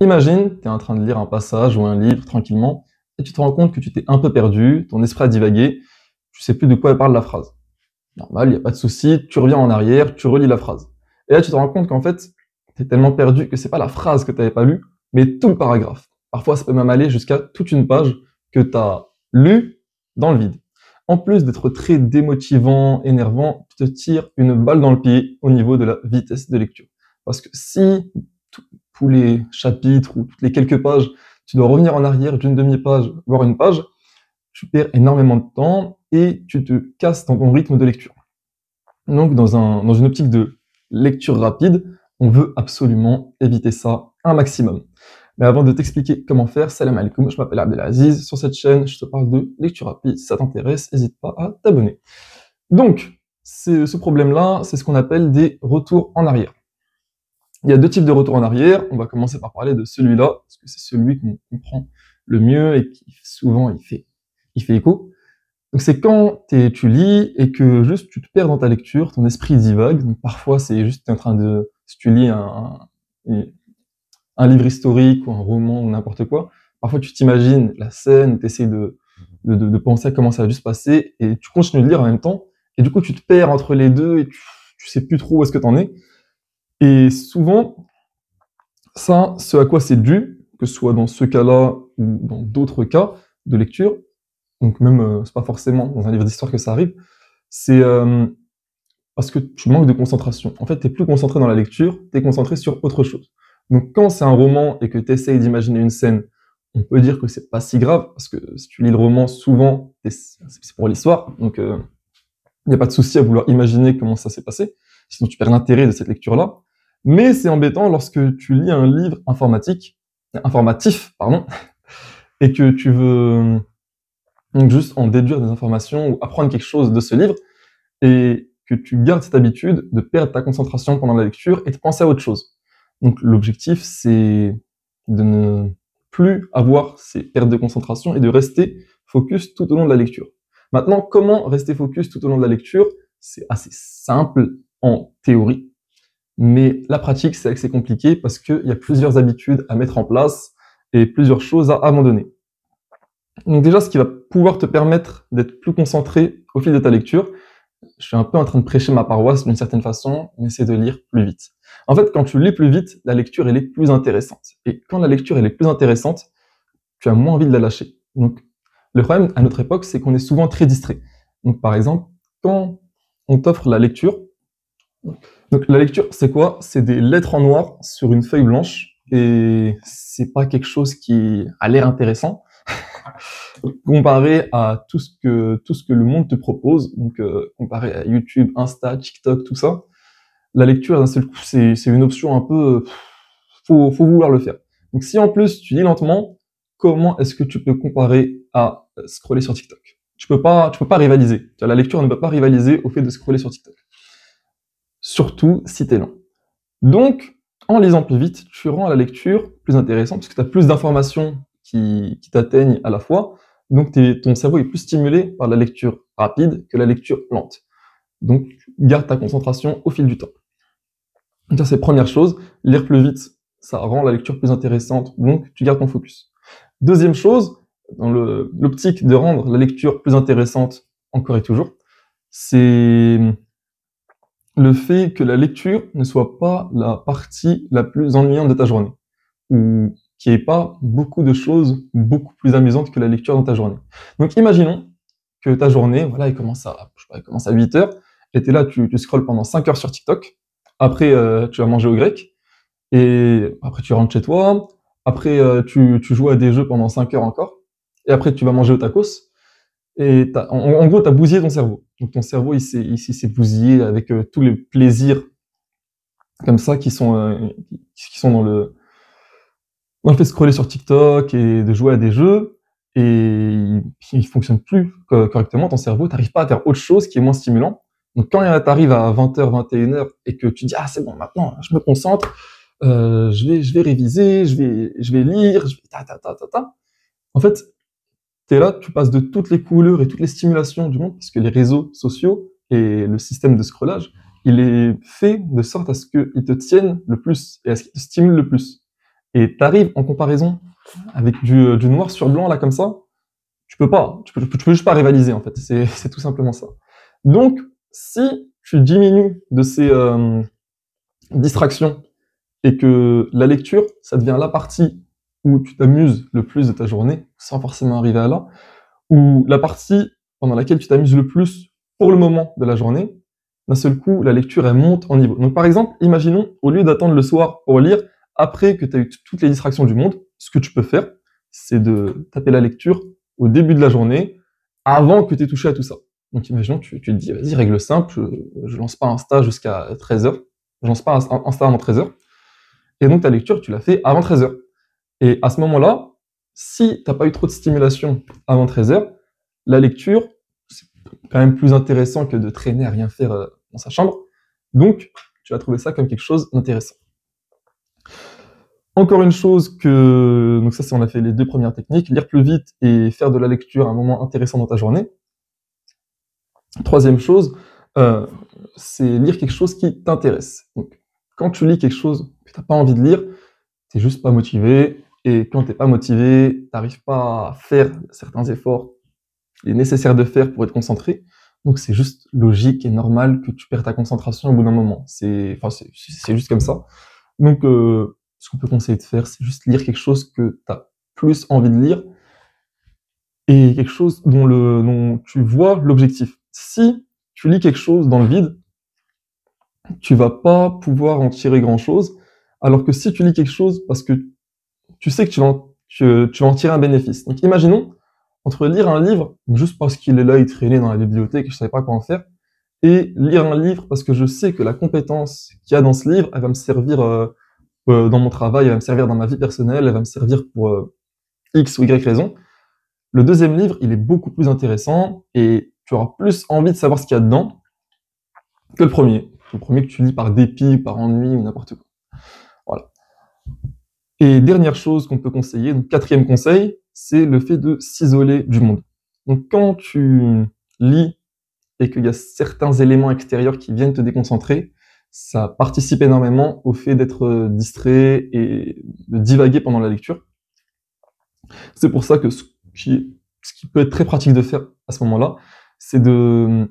Imagine, tu es en train de lire un passage ou un livre tranquillement, et tu te rends compte que tu t'es un peu perdu, ton esprit a divagué, tu sais plus de quoi parle la phrase. Normal, il n'y a pas de souci, tu reviens en arrière, tu relis la phrase. Et là, tu te rends compte qu'en fait, tu es tellement perdu que c'est pas la phrase que tu n'avais pas lue, mais tout le paragraphe. Parfois, ça peut même aller jusqu'à toute une page que tu as lue dans le vide. En plus d'être très démotivant, énervant, tu te tires une balle dans le pied au niveau de la vitesse de lecture. Parce que si tous les chapitres ou toutes les quelques pages, tu dois revenir en arrière d'une demi-page, voire une page, tu perds énormément de temps et tu te casses dans ton rythme de lecture. Donc, dans une optique de lecture rapide, on veut absolument éviter ça un maximum. Mais avant de t'expliquer comment faire, salam alaikum, je m'appelle Abdelaziz. Sur cette chaîne, je te parle de lecture rapide. Si ça t'intéresse, n'hésite pas à t'abonner. Donc, ce problème-là, c'est ce qu'on appelle des retours en arrière. Il y a deux types de retours en arrière. On va commencer par parler de celui-là, parce que c'est celui qu'on comprend le mieux et qui souvent il fait écho. Donc c'est quand tu lis et que juste tu te perds dans ta lecture, ton esprit divague. Donc parfois c'est juste t'es en train de, si tu lis un livre historique ou un roman ou n'importe quoi, parfois tu t'imagines la scène, tu essaies de penser à comment ça a dû se passer et tu continues de lire en même temps et du coup tu te perds entre les deux et tu sais plus trop où est-ce que t'en es. Et souvent, ça, ce à quoi c'est dû, que ce soit dans ce cas-là ou dans d'autres cas de lecture, donc même, c'est pas forcément dans un livre d'histoire que ça arrive, c'est parce que tu manques de concentration. En fait, tu es plus concentré dans la lecture, tu es concentré sur autre chose. Donc quand c'est un roman et que tu essayes d'imaginer une scène, on peut dire que c'est pas si grave, parce que si tu lis le roman, souvent, c'est pour l'histoire, donc il n'y a pas de souci à vouloir imaginer comment ça s'est passé, sinon tu perds l'intérêt de cette lecture-là. Mais c'est embêtant lorsque tu lis un livre informatif, pardon, et que tu veux donc juste en déduire des informations ou apprendre quelque chose de ce livre, et que tu gardes cette habitude de perdre ta concentration pendant la lecture et de penser à autre chose. Donc l'objectif, c'est de ne plus avoir ces pertes de concentration et de rester focus tout au long de la lecture. Maintenant, comment rester focus tout au long de la lecture? C'est assez simple en théorie, mais la pratique, c'est que c'est compliqué parce qu'il y a plusieurs habitudes à mettre en place et plusieurs choses à abandonner. Donc déjà, ce qui va pouvoir te permettre d'être plus concentré au fil de ta lecture, je suis un peu en train de prêcher ma paroisse d'une certaine façon, mais c'est de lire plus vite. En fait, quand tu lis plus vite, la lecture, elle est plus intéressante. Et quand la lecture, elle est plus intéressante, tu as moins envie de la lâcher. Donc, le problème à notre époque, c'est qu'on est souvent très distrait. Donc, par exemple, quand on t'offre la lecture, donc la lecture, c'est quoi? C'est des lettres en noir sur une feuille blanche, et c'est pas quelque chose qui a l'air intéressant comparé à tout ce que le monde te propose, donc comparé à YouTube, Insta, TikTok, tout ça, la lecture d'un seul coup, c'est une option un peu, faut vouloir le faire. Donc si en plus tu lis lentement, comment est-ce que tu peux comparer à scroller sur TikTok? Tu peux pas rivaliser. La lecture ne peut pas rivaliser au fait de scroller sur TikTok. Surtout si t'es lent. Donc, en lisant plus vite, tu rends la lecture plus intéressante parce que tu as plus d'informations qui t'atteignent à la fois. Donc, ton cerveau est plus stimulé par la lecture rapide que la lecture lente. Donc, garde ta concentration au fil du temps. Donc, ça, c'est première chose. Lire plus vite, ça rend la lecture plus intéressante. Donc, tu gardes ton focus. Deuxième chose, dans l'optique de rendre la lecture plus intéressante encore et toujours, c'est le fait que la lecture ne soit pas la partie la plus ennuyante de ta journée, ou qu'il n'y ait pas beaucoup de choses beaucoup plus amusantes que la lecture dans ta journée. Donc imaginons que ta journée, voilà, elle commence à 8 heures, et t'es là, tu scrolles pendant 5 heures sur TikTok, après tu vas manger au grec, et après tu rentres chez toi, après tu joues à des jeux pendant 5 heures encore, et après tu vas manger au tacos, et en gros, tu as bousillé ton cerveau. Donc ton cerveau, il s'est bousillé avec tous les plaisirs comme ça qui sont dans le fait de scroller sur TikTok et de jouer à des jeux. Et il fonctionne plus correctement, ton cerveau. Tu n'arrives pas à faire autre chose qui est moins stimulant. Donc quand tu arrives à 20h, 21h et que tu dis « Ah, c'est bon, maintenant, je me concentre, je vais réviser, je vais lire, ta. » En fait, t'es là, tu passes de toutes les couleurs et toutes les stimulations du monde, parce que les réseaux sociaux et le système de scrollage, il est fait de sorte à ce qu'ils te tiennent le plus et à ce qu'ils te stimulent le plus. et t'arrives en comparaison avec du noir sur blanc, là, comme ça, tu peux pas, tu peux juste pas rivaliser, en fait. C'est tout simplement ça. Donc, si tu diminues de ces distractions et que la lecture, ça devient la partie où tu t'amuses le plus de ta journée, sans forcément arriver à là, ou la partie pendant laquelle tu t'amuses le plus pour le moment de la journée, d'un seul coup, la lecture, elle monte en niveau. Donc, par exemple, imaginons, au lieu d'attendre le soir pour lire, après que tu as eu toutes les distractions du monde, ce que tu peux faire, c'est de taper la lecture au début de la journée, avant que tu aies touché à tout ça. Donc, imaginons, tu te dis, vas-y, règle simple, je lance pas Insta jusqu'à 13h, je lance pas Insta avant 13h, et donc ta lecture, tu l'as fait avant 13h. Et à ce moment-là, si t'as pas eu trop de stimulation avant 13h, la lecture, c'est quand même plus intéressant que de traîner à rien faire dans sa chambre. Donc, tu vas trouver ça comme quelque chose d'intéressant. Encore une chose que, donc ça c'est on a fait les deux premières techniques, lire plus vite et faire de la lecture un moment intéressant dans ta journée. Troisième chose, c'est lire quelque chose qui t'intéresse. Donc, quand tu lis quelque chose que t'as pas envie de lire, t'es juste pas motivé, et quand t'es pas motivé, t'arrives pas à faire certains efforts qu'il est nécessaire de faire pour être concentré. Donc c'est juste logique et normal que tu perds ta concentration au bout d'un moment. C'est juste comme ça. Donc ce qu'on peut conseiller de faire, c'est juste lire quelque chose que tu as plus envie de lire et quelque chose dont tu vois l'objectif. Si tu lis quelque chose dans le vide, tu vas pas pouvoir en tirer grand-chose, alors que si tu lis quelque chose parce que tu sais que tu vas en tirer un bénéfice. Donc imaginons, entre lire un livre, juste parce qu'il est là, il traînait dans la bibliothèque et je savais pas quoi en faire, et lire un livre parce que je sais que la compétence qu'il y a dans ce livre, elle va me servir dans mon travail, elle va me servir dans ma vie personnelle, elle va me servir pour X ou Y raison. Le deuxième livre, il est beaucoup plus intéressant et tu auras plus envie de savoir ce qu'il y a dedans que le premier. Le premier que tu lis par dépit, par ennui ou n'importe quoi. Voilà. Et dernière chose qu'on peut conseiller, donc quatrième conseil, c'est le fait de s'isoler du monde. Donc quand tu lis et qu'il y a certains éléments extérieurs qui viennent te déconcentrer, ça participe énormément au fait d'être distrait et de divaguer pendant la lecture. C'est pour ça que ce qui peut être très pratique de faire à ce moment-là, c'est de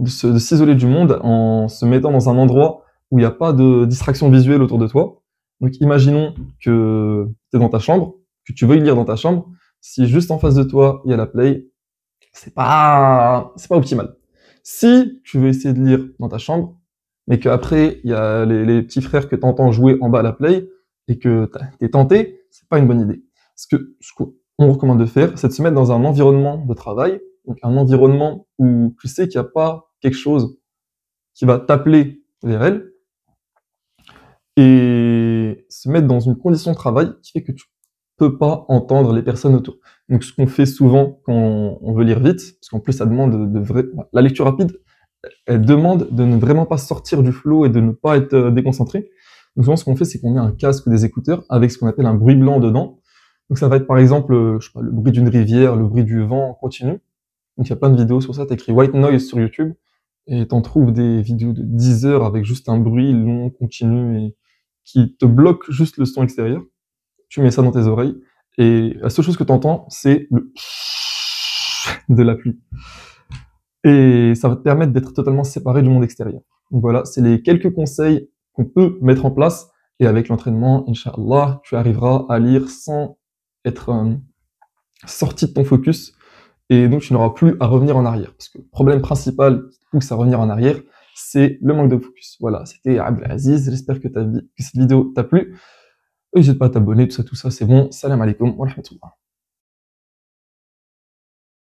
s'isoler du monde en se mettant dans un endroit où il n'y a pas de distraction visuelle autour de toi. Donc imaginons que tu es dans ta chambre, que tu veuilles lire dans ta chambre, si juste en face de toi il y a la play, c'est pas optimal. Si tu veux essayer de lire dans ta chambre, mais qu'après il y a les petits frères que tu entends jouer en bas à la play et que t'es tenté, c'est pas une bonne idée. Ce qu'on recommande de faire, c'est de se mettre dans un environnement de travail, donc un environnement où tu sais qu'il n'y a pas quelque chose qui va t'appeler vers elle, et se mettre dans une condition de travail qui fait que tu peux pas entendre les personnes autour. Donc ce qu'on fait souvent quand on veut lire vite, parce qu'en plus ça demande la lecture rapide, elle demande de ne vraiment pas sortir du flow et de ne pas être déconcentré. Donc souvent ce qu'on fait, c'est qu'on met un casque ou des écouteurs avec ce qu'on appelle un bruit blanc dedans. Donc ça va être par exemple, je sais pas, le bruit d'une rivière, le bruit du vent en continu. Donc il y a plein de vidéos sur ça, t'écris white noise sur YouTube et t'en trouves des vidéos de 10 heures avec juste un bruit long, continu et qui te bloque juste le son extérieur. Tu mets ça dans tes oreilles et la seule chose que t'entends, c'est le de la pluie. Et ça va te permettre d'être totalement séparé du monde extérieur. Donc voilà, c'est les quelques conseils qu'on peut mettre en place et avec l'entraînement, Inch'Allah, tu arriveras à lire sans être sorti de ton focus et donc tu n'auras plus à revenir en arrière. Parce que le problème principal qui pousse à revenir en arrière, c'est le manque de focus. Voilà, c'était Abdelaziz, j'espère que cette vidéo t'a plu. N'hésite pas à t'abonner, tout ça, c'est bon. Salam alaikum wa rahmatullah.